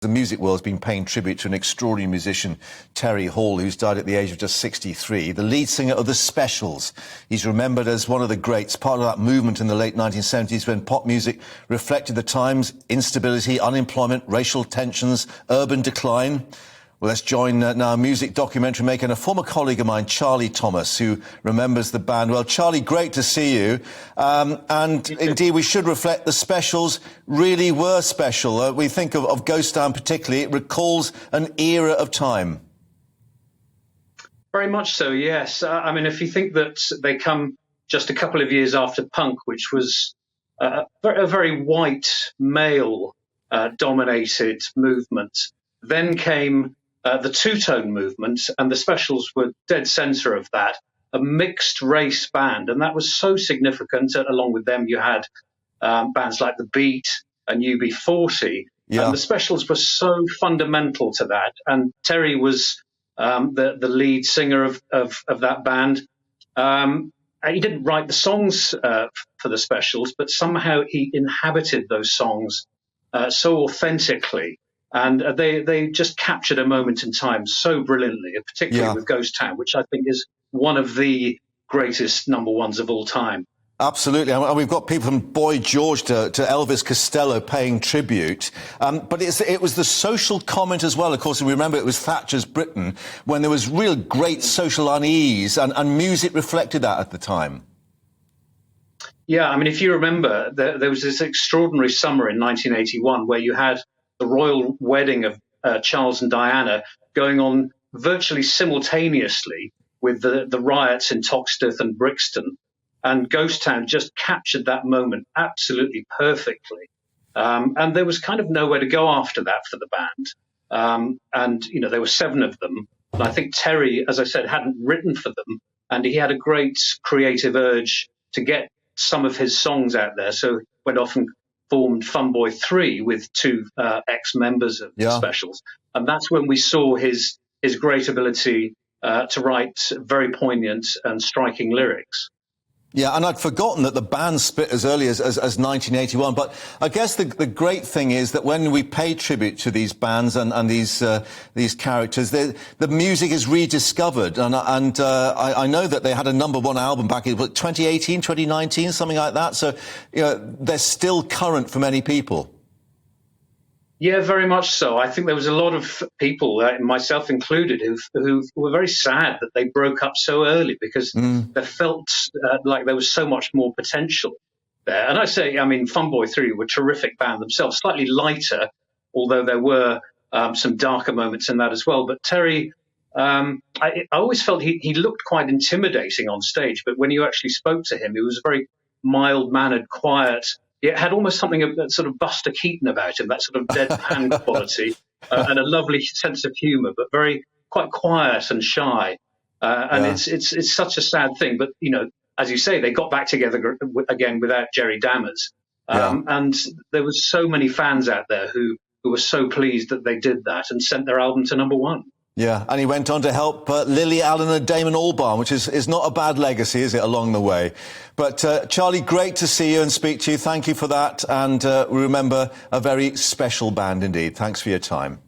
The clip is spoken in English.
The music world's been paying tribute to an extraordinary musician, Terry Hall, who's died at the age of just 63, the lead singer of The Specials. He's remembered as one of the greats, part of that movement in the late 1970s when pop music reflected the times, instability, unemployment, racial tensions, urban decline. Well, let's join now music documentary maker and a former colleague of mine, Charlie Thomas, who remembers the band. Well, Charlie, great to see you. And indeed, we should reflect the Specials really were special. We think of Ghost Town particularly. It recalls an era of time. Very much so, yes. I mean, if you think that they come just a couple of years after punk, which was a very white, male-dominated movement, then came the two-tone movement, and the Specials were dead centre of that, a mixed-race band, and that was so significant. Along with them, you had bands like The Beat and UB40, and the Specials were so fundamental to that. And Terry was the lead singer of that band. He didn't write the songs for the Specials, but somehow he inhabited those songs so authentically. And they just captured a moment in time so brilliantly, particularly with Ghost Town, which I think is one of the greatest number ones of all time. Absolutely. And we've got people from Boy George to Elvis Costello paying tribute. But it was the social comment as well. Of course, we remember it was Thatcher's Britain when there was real great social unease, and music reflected that at the time. Yeah, I mean, if you remember, there was this extraordinary summer in 1981 where you had the royal wedding of Charles and Diana going on virtually simultaneously with the riots in Toxteth and Brixton. And Ghost Town just captured that moment absolutely perfectly. And there was kind of nowhere to go after that for the band. And, you know, there were 7 of them. And I think Terry, as I said, hadn't written for them. And he had a great creative urge to get some of his songs out there. So went off and formed Funboy 3 with 2 ex-members of the Specials. And that's when we saw his great ability to write very poignant and striking lyrics. Yeah, and I'd forgotten that the band split as early as 1981. But I guess the great thing is that when we pay tribute to these bands and these characters, the music is rediscovered. And I know that they had a #1 album back in 2018, 2019, something like that. So, you know, they're still current for many people. Yeah, very much so. I think there was a lot of people, myself included, who were very sad that they broke up so early because they felt like there was so much more potential there. And I mean, Funboy 3 were a terrific band themselves, slightly lighter, although there were some darker moments in that as well. But Terry, I always felt he looked quite intimidating on stage, but when you actually spoke to him, he was very mild-mannered, quiet. It had almost something of that sort of Buster Keaton about him, that sort of deadpan quality, and a lovely sense of humour, but quite quiet and shy. And it's such a sad thing. But, you know, as you say, they got back together again without Jerry Dammers. And there was so many fans out there who were so pleased that they did that and sent their album to #1. Yeah, and he went on to help Lily Allen and Damon Albarn, which is not a bad legacy, is it, along the way? But, Charlie, great to see you and speak to you. Thank you for that. And we remember a very special band indeed. Thanks for your time.